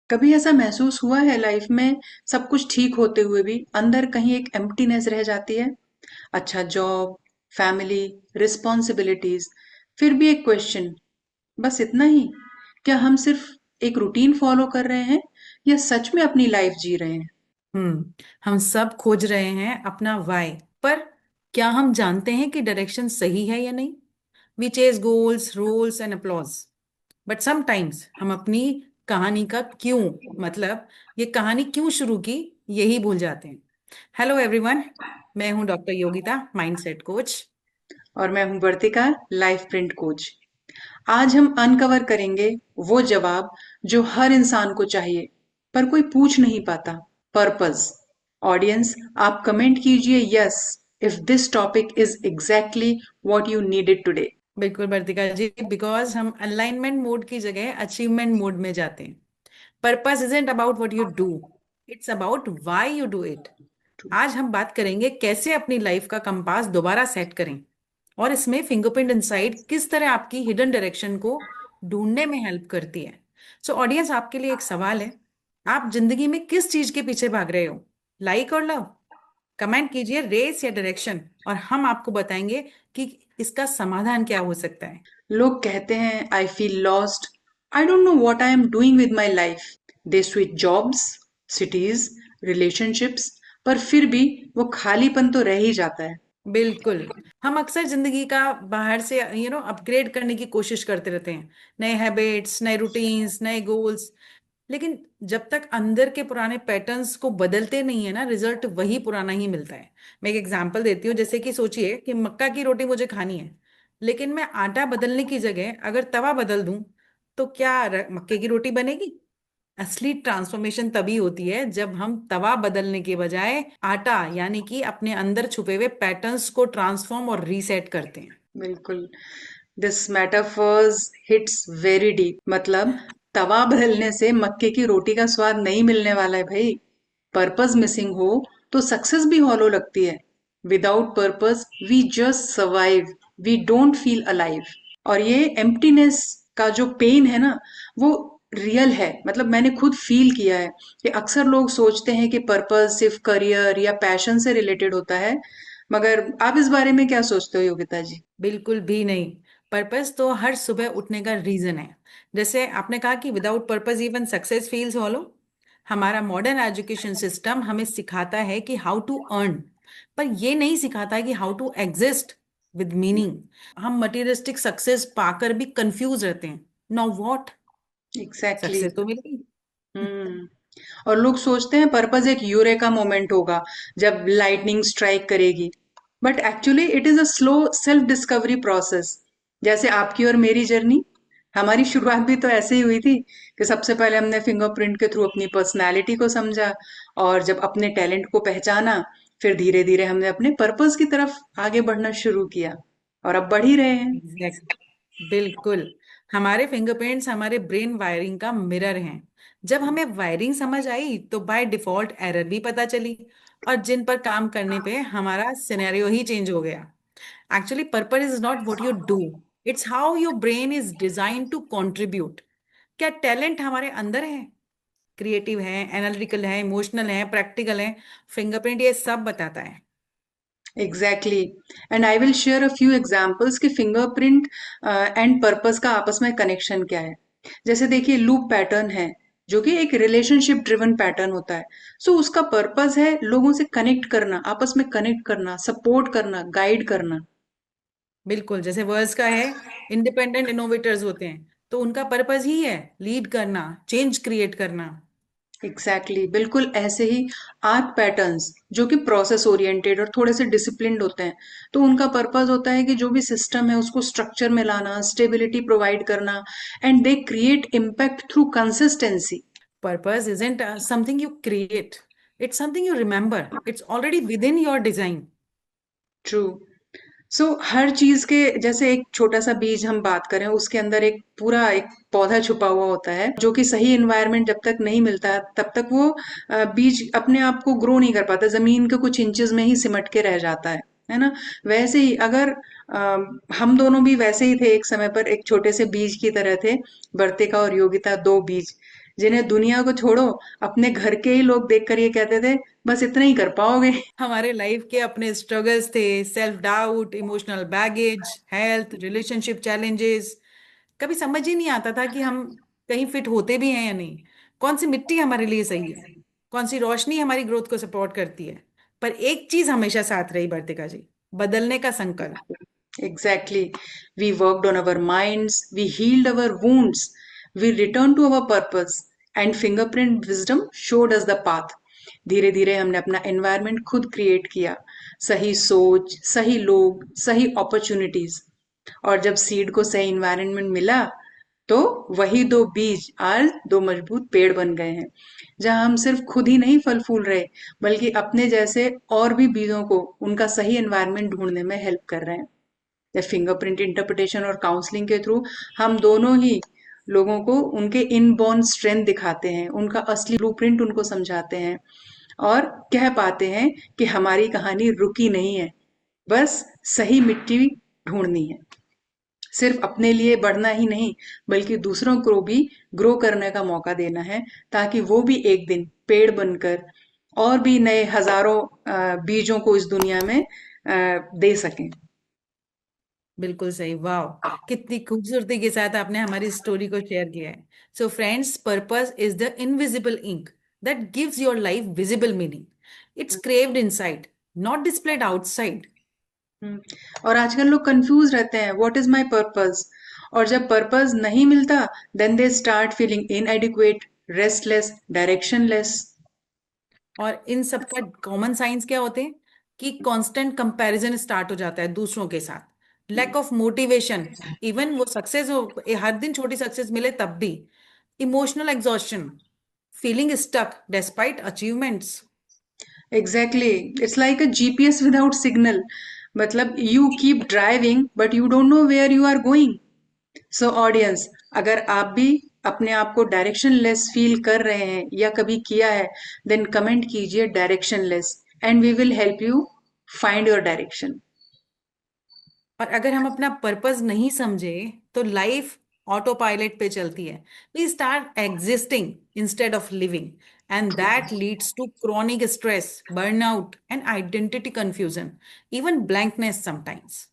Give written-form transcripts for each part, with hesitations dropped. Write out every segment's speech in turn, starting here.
कभी ऐसा महसूस हुआ है लाइफ में सब कुछ ठीक होते हुए भी अंदर कहीं एक एम्प्टीनेस रह जाती है? अच्छा जॉब, फैमिली, रिस्पॉन्सिबिलिटीज, फिर भी एक क्वेश्चन, बस इतना ही? क्या हम सिर्फ एक रूटीन फॉलो कर रहे हैं या सच में अपनी लाइफ जी रहे हैं? हम सब खोज रहे हैं अपना वाई। पर क्या हम जानते हैं कि डायरेक्शन सही है या नहीं? We chase goals, roles and applause, but sometimes हम अपनी कहानी का क्यों, मतलब ये कहानी क्यों शुरू की, यही भूल जाते हैं। हेलो एवरीवन, मैं हूं डॉक्टर योगिता, माइंडसेट कोच। और मैं हूं वर्तिका, लाइफ प्रिंट कोच। आज हम अनकवर करेंगे वो जवाब जो हर इंसान को चाहिए पर कोई पूछ नहीं पाता। पर्पस। ऑडियंस, आप कमेंट कीजिए yes if this topic is exactly what you needed today. बिल्कुल वर्तिका जी, बिकॉज हम अलाइनमेंट मोड की जगह अचीवमेंट मोड में जाते हैं। Purpose isn't about what you do, it's about why you do it. आज हम बात करेंगे कैसे अपनी लाइफ का कंपास दोबारा सेट करें, और इसमें फिंगरप्रिंट इनसाइट किस तरह आपकी हिडन डायरेक्शन को ढूंढने में हेल्प करती है। सो ऑडियंस, आपके लिए एक सवाल है, आप जिंदगी में किस चीज के पीछे भाग रहे हो? लाइक और लव? कमेंट कीजिए रेस या डायरेक्शन, और हम आपको बताएंगे कि इसका समाधान क्या हो सकता है। लोग कहते हैं I feel lost, I don't know what I am doing with my life. They switch jobs, cities, relationships, पर फिर भी वो खालीपन तो रह ही जाता है। बिल्कुल। हम अक्सर जिंदगी का बाहर से अपग्रेड करने की कोशिश करते रहते हैं, नए हैबिट्स, नए रूटीन्स, नए गोल्स। लेकिन जब तक अंदर के पुराने पैटर्न्स को बदलते नहीं है ना, रिजल्ट वही पुराना ही मिलता है। मैं एक एग्जांपल देती हूँ, जैसे कि सोचिए कि मक्का की रोटी मुझे खानी है, लेकिन मैं आटा बदलने की जगह अगर तवा बदल दूं, तो क्या मक्के की रोटी बनेगी? असली ट्रांसफॉर्मेशन तभी होती है जब हम तवा बदलने के बजाय आटा, यानी कि अपने अंदर छुपे हुए पैटर्न्स को ट्रांसफॉर्म और रीसेट करते हैं। बिल्कुल। This metaphors hits very deep. मतलब तवा बदलने से मक्के की रोटी का स्वाद नहीं मिलने वाला है भाई। पर्पस मिसिंग हो तो सक्सेस भी हॉलो लगती है। Without purpose we just survive, we don't feel alive. और ये एम्प्टीनेस का जो पेन है ना, वो रियल है। मतलब मैंने खुद फील किया है कि अक्सर लोग सोचते हैं कि पर्पस सिर्फ करियर या पैशन से रिलेटेड होता है। मगर आप इस बारे में क्या सोचते हो योगिता जी? बिल्कुल भी नहीं। पर्पस तो हर सुबह उठने का रीजन है। जैसे आपने कहा कि without purpose even success feels hollow. हमारा मॉडर्न एजुकेशन सिस्टम हमें सिखाता है कि हाउ टू अर्न, पर ये नहीं सिखाता है कि how to exist with meaning. हम मटेरियलिस्टिक सक्सेस पाकर भी कंफ्यूज रहते हैं। Now what? Exactly success exactly. तो मिलेगी। हम्म। और लोग सोचते हैं पर्पस एक यूरेका मोमेंट होगा जब लाइटनिंग स्ट्राइक करेगी। But actually it is a slow self discovery process. जैसे आपकी और मेरी जर्नी, हमारी शुरुआत भी तो ऐसे ही हुई थी कि सबसे पहले हमने फिंगरप्रिंट के थ्रू अपनी पर्सनालिटी को समझा, और जब अपने टैलेंट को पहचाना, फिर धीरे धीरे हमने अपने पर्पस की तरफ आगे बढ़ना शुरू किया, और अब बढ़ ही रहे हैं। एग्जैक्ट, बिल्कुल। हमारे फिंगरप्रिंट्स हमारे ब्रेन वायरिंग का मिरर हैं। जब हमें वायरिंग समझ आई तो बाय डिफॉल्ट एरर भी पता चली, और जिन पर काम करने पे हमारा सिनेरियो ही चेंज हो गया। Actually purpose is not what you do, it's how your brain is design to contribute. क्या टैलेंट हमारे अंदर है? क्रिएटिव है, एनालिटिकल है, इमोशनल है, प्रैक्टिकल है? फिंगरप्रिंट ये सब बताता है। Exactly. And I will share a few examples कि फिंगरप्रिंट एंड पर्पस का आपस में कनेक्शन क्या है। जैसे देखिए, लूप पैटर्न है जो कि एक रिलेशनशिप ड्रिवन पैटर्न होता है। उसका पर्पस है लोगों से कनेक्ट करना, आपस में कनेक्ट करना, सपोर्ट करना, गाइड करना। बिल्कुल, जैसे वर्ड्स का है, इंडिपेंडेंट इनोवेटर्स होते हैं, तो उनका पर्पस ही है लीड करना, चेंज क्रिएट करना। एग्जैक्टली exactly, बिल्कुल ऐसे ही। आर्ट पैटर्न्स जो कि प्रोसेस ओरिएंटेड और थोड़े से डिसिप्लिन्ड होते हैं, तो उनका पर्पस होता है कि जो भी सिस्टम है उसको स्ट्रक्चर में लाना, स्टेबिलिटी प्रोवाइड करना, and they create impact through consistency. Purpose isn't something you create, it's something you remember, it's already within your design. True. हर चीज के जैसे एक छोटा सा बीज हम बात करें, उसके अंदर एक पूरा एक पौधा छुपा हुआ होता है, जो कि सही इन्वायरमेंट जब तक नहीं मिलता तब तक वो बीज अपने आप को ग्रो नहीं कर पाता, जमीन के कुछ इंचेस में ही सिमट के रह जाता है ना? वैसे ही अगर अ, हम दोनों भी वैसे ही थे, एक समय पर एक छोटे से बीज की तरह थे। वर्तिका और योगिता, दो बीज जिन्हें दुनिया को छोड़ो, अपने घर के ही लोग देखकर ये कहते थे, बस इतना ही कर पाओगे। हमारे लाइफ के अपने स्ट्रगल्स थे, self doubt, emotional baggage, health, relationship challenges. कभी समझ ही नहीं आता था कि हम कहीं फिट होते भी हैं या नहीं, कौन सी मिट्टी हमारे लिए सही है, कौन सी रोशनी हमारी ग्रोथ को सपोर्ट करती है। पर एक चीज हमेशा साथ रही वर्तिका जी, बदलने का संकल्प। Exactly. We worked on our minds, we healed our wounds, we returned to our purpose, and fingerprint wisdom showed us the path. धीरे धीरे हमने अपना एनवायरनमेंट खुद क्रिएट किया, सही सोच, सही लोग, सही अपॉर्चुनिटीज। और जब सीड को सही इन्वायरमेंट मिला, तो वही दो बीज आज दो मजबूत पेड़ बन गए हैं, जहां हम सिर्फ खुद ही नहीं फल फूल रहे, बल्कि अपने जैसे और भी बीजों को उनका सही एनवायरनमेंट ढूंढने में हेल्प कर रहे हैं। या फिंगरप्रिंट इंटरप्रिटेशन और काउंसलिंग के थ्रू हम दोनों ही लोगों को उनके इनबॉर्न स्ट्रेंथ दिखाते हैं, उनका असली ब्लूप्रिंट उनको समझाते हैं, और कह पाते हैं कि हमारी कहानी रुकी नहीं है, बस सही मिट्टी ढूंढनी है। सिर्फ अपने लिए बढ़ना ही नहीं, बल्कि दूसरों को भी ग्रो करने का मौका देना है, ताकि वो भी एक दिन पेड़ बनकर और भी नए हजारों बीजों को इस दुनिया में दे सकें। बिल्कुल सही, वाह, कितनी खूबसूरती के साथ आपने हमारी स्टोरी को शेयर किया है। So friends, purpose is the invisible ink that gives your life visible meaning. It's craved inside, not displayed outside. और आजकल लोग कंफ्यूज रहते हैं, व्हाट इज माय पर्पस। और जब पर्पस नहीं मिलता, then they start feeling inadequate, restless, directionless. और इन सब का कॉमन साइंस क्या होते हैं कि कांस्टेंट कंपैरिजन स्टार्ट हो जाता है दूसरों के साथ, लैक ऑफ मोटिवेशन, इवन वो सक्सेस हो, हर दिन छोटी सक्सेस मिले तब भी, emotional exhaustion, feeling stuck despite achievements. Exactly, it's like a GPS without signal. मतलब you keep driving but you don't know where you are going. So audience, अगर आप भी अपने आप को डायरेक्शन लेस फील कर रहे हैं या कभी किया है, देन कमेंट कीजिए directionless, and we will help you find your direction. और अगर हम अपना पर्पस नहीं समझे तो लाइफ ऑटो पायलट पे चलती है। We start existing instead of living, and that leads to chronic stress, burnout and identity confusion, even blankness sometimes.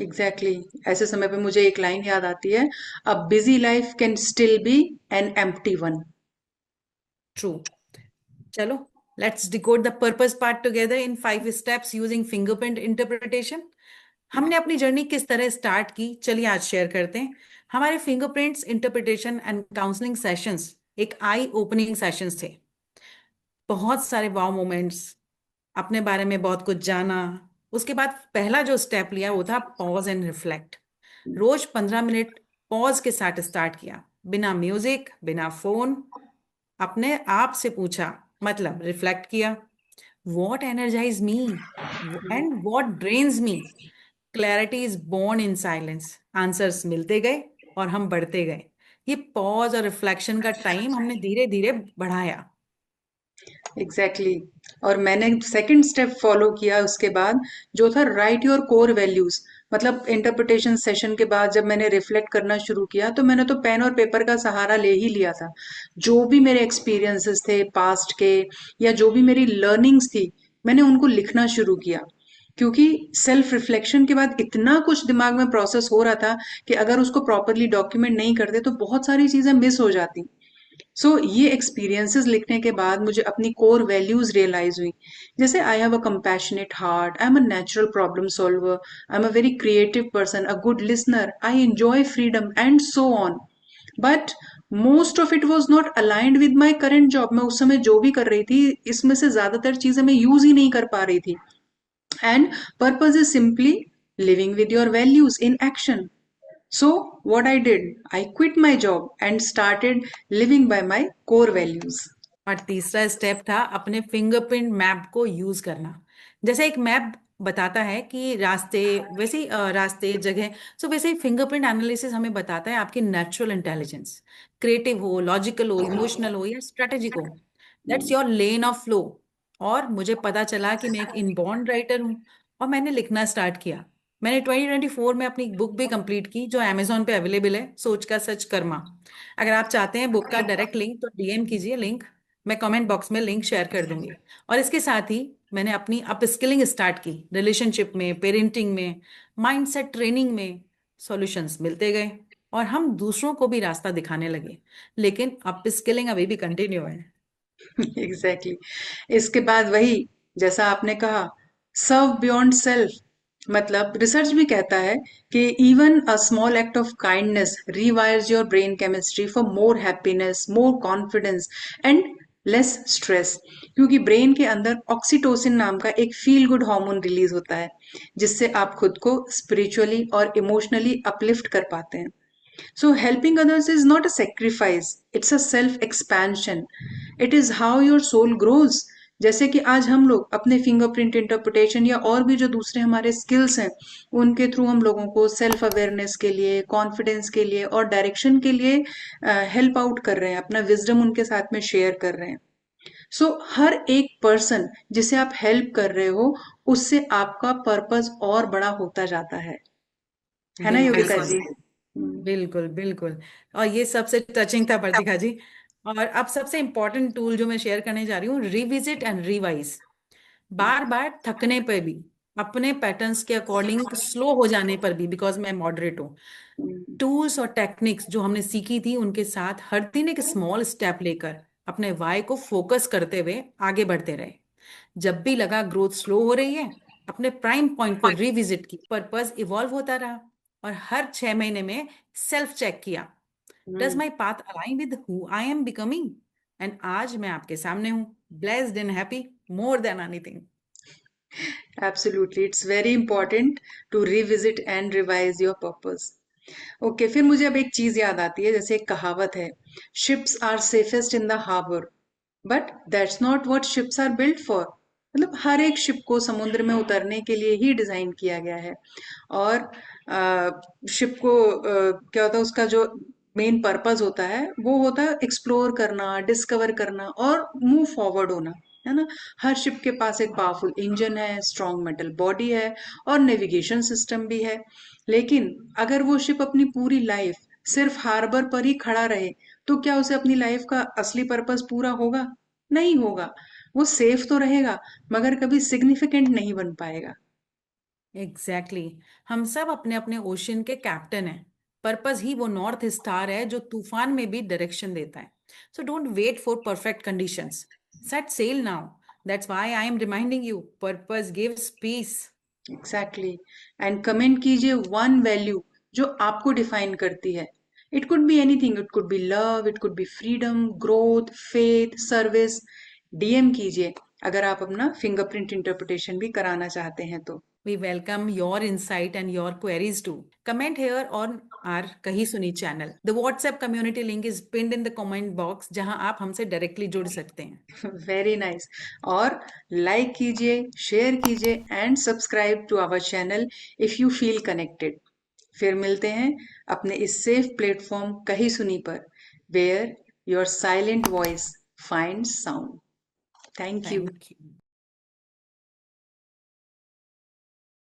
Exactly exactly. ऐसे समय पे मुझे एक लाइन याद आती है, a busy life can still be an empty one. True. चलो, let's decode the purpose part together in 5 steps using fingerprint interpretation. हमने अपनी जर्नी किस तरह स्टार्ट की, चलिए आज शेयर करते हैं। हमारे fingerprints interpretation and counselling sessions एक आई ओपनिंग सेशंस थे। बहुत सारे वाव मोमेंट्स, अपने बारे में बहुत कुछ जाना। उसके बाद पहला जो स्टेप लिया वो था पॉज एंड रिफ्लेक्ट। रोज 15 मिनट पॉज के साथ स्टार्ट किया, बिना म्यूजिक, बिना फोन। अपने आप से पूछा, मतलब रिफ्लेक्ट किया, what energise me and what drains me. Clarity is born in silence. Answers मिलते गए और हम बढ़ते गए। ये पॉज और रिफ्लेक्शन का टाइम हमने धीरे धीरे बढ़ाया। Exactly exactly. और मैंने सेकंड स्टेप फॉलो किया उसके बाद, जो था राइट योर कोर वैल्यूज। मतलब इंटरप्रिटेशन सेशन के बाद जब मैंने रिफ्लेक्ट करना शुरू किया, तो मैंने तो पेन और पेपर का सहारा ले ही लिया था। जो भी मेरे एक्सपीरियंसेस थे पास्ट के, या जो भी मेरी लर्निंग्स थी, मैंने उनको लिखना शुरू किया। क्योंकि सेल्फ रिफ्लेक्शन के बाद इतना कुछ दिमाग में प्रोसेस हो रहा था कि अगर उसको प्रॉपरली डॉक्यूमेंट नहीं करते तो बहुत सारी चीजें मिस हो जाती। सो ये एक्सपीरियंसेस लिखने के बाद मुझे अपनी कोर वैल्यूज रियलाइज हुई। जैसे I have a compassionate heart, I am a natural problem solver, I am a very creative person, a good listener, I enjoy freedom, and so on. But most of it was not aligned with my current job. मैं उस समय जो भी कर रही थी, इसमें से ज्यादातर चीजें मैं यूज ही नहीं कर पा रही थी। And purpose is simply living with your values in action. So, what I did, I quit my job and started living by my core values. और तीसरा स्टेप था अपने फिंगरप्रिंट मैप को यूज करना। जैसे एक मैप बताता है कि रास्ते, वैसे ही रास्ते जगह, सो वैसे ही फिंगरप्रिंट एनालिसिस हमें बताता है आपकी नेचुरल इंटेलिजेंस, क्रिएटिव हो, लॉजिकल हो, इमोशनल हो या स्ट्रेटेजिक हो, that's your lane of flow. और मुझे पता चला कि मैं एक इनबॉर्न राइटर हूँ, और मैंने लिखना स्टार्ट किया। मैंने 2024 में अपनी बुक भी कंप्लीट की, जो अमेजोन पे अवेलेबल है, सोच का सच कर्मा। अगर आप चाहते हैं बुक का डायरेक्ट लिंक तो डीएम कीजिए लिंक, मैं कमेंट बॉक्स में लिंक शेयर कर दूंगी। और इसके साथ ही मैंने अपनी अप स्किलिंग स्टार्ट की, रिलेशनशिप में, पेरेंटिंग में, माइंडसेट ट्रेनिंग में। सॉल्यूशंस मिलते गए और हम दूसरों को भी रास्ता दिखाने लगे। लेकिन अप स्किलिंग अभी भी कंटिन्यू है। Exactly exactly. इसके बाद वही, जैसा आपने कहा, सर्व बियॉन्ड सेल्फ। मतलब रिसर्च भी कहता है कि even a small act of kindness rewires your brain chemistry for more happiness, more confidence and less stress. क्योंकि ब्रेन के अंदर ऑक्सीटोसिन नाम का एक फील गुड हार्मोन रिलीज होता है, जिससे आप खुद को स्पिरिचुअली और इमोशनली अपलिफ्ट कर पाते हैं। So, helping others is not a sacrifice, it's a self expansion. It is how your soul grows. जैसे कि आज हम लोग अपने फिंगरप्रिंट इंटरप्रिटेशन या और भी जो दूसरे हमारे स्किल्स हैं, उनके थ्रू हम लोगों को सेल्फ अवेयरनेस के लिए, कॉन्फिडेंस के लिए और डायरेक्शन के लिए हेल्प आउट कर रहे हैं, अपना विजडम उनके साथ में शेयर कर रहे हैं। सो हर एक पर्सन जिसे आप हेल्प कर रहे हो, उससे आपका पर्पस और बड़ा होता जाता है ना बिल्कुल योगिता सही। जी? बिल्कुल बिल्कुल। और ये सबसे टचिंग था प्रतिका जी। और अब सबसे इंपॉर्टेंट टूल जो मैं शेयर करने जा रही हूँ, रिविजिट एंड रिवाइज। बार बार थकने पर भी, अपने पैटर्न्स के अकॉर्डिंग स्लो हो जाने पर भी, बिकॉज मैं मॉडरेट हूँ, हम्म। टूल्स और टेक्निक्स जो हमने सीखी थी उनके साथ हर दिन एक स्मॉल स्टेप लेकर अपने वाई को फोकस करते हुए आगे बढ़ते रहे। जब भी लगा ग्रोथ स्लो हो रही है, अपने प्राइम पॉइंट को रिविजिट की, पर्पस इवॉल्व होता रहा। और हर 6 महीने में सेल्फ चेक किया, does hmm. My path align with who I am becoming. And आज मैं आपके सामने हूँ, blessed and happy more than anything. Absolutely, it's very important to revisit and revise your purpose. Okay, फिर मुझे अब एक चीज याद आती है, जैसे एक कहावत है, ships are safest in the harbour, but that's not what ships are built for. मतलब हर एक शिप को समुद्र में उतरने के लिए ही डिजाइन किया गया है। और शिप को क्या होता है, उसका जो मेन पर्पस होता है वो होता है एक्सप्लोर करना, डिस्कवर करना और मूव फॉरवर्ड होना, है ना? हर शिप के पास एक पावरफुल इंजन है, स्ट्रॉन्ग मेटल बॉडी है और नेविगेशन सिस्टम भी है। लेकिन अगर वो शिप अपनी पूरी लाइफ सिर्फ हार्बर पर ही खड़ा रहे, तो क्या उसे अपनी लाइफ का असली पर्पस पूरा होगा? नहीं होगा। वो सेफ तो रहेगा, मगर कभी सिग्निफिकेंट नहीं बन पाएगा। Exactly exactly. हम सब अपने अपने ओशन के कैप्टन हैं। पर्पस ही वो नॉर्थ स्टार है जो तूफान में भी डायरेक्शन देता है। So don't wait for perfect conditions, set sail now. That's why I am reminding you, purpose gives peace. Exactly. And comment कीजिए वन वैल्यू जो आपको डिफाइन करती है। It could be anything, it could be love, it could be freedom, growth, faith, service. DM कीजिए अगर आप अपना fingerprint interpretation भी कराना चाहते हैं तो। We welcome your insight and your queries too. Comment here on our कही सुनी channel. The WhatsApp community link is pinned in the comment box, जहां आप हमसे डायरेक्टली जुड़ सकते हैं। Very nice. और लाइक कीजिए, शेयर कीजिए and subscribe to our channel if you feel connected. फिर मिलते हैं अपने इस सेफ प्लेटफॉर्म कही सुनी पर, where your silent voice find sound. Thank you. Thank you.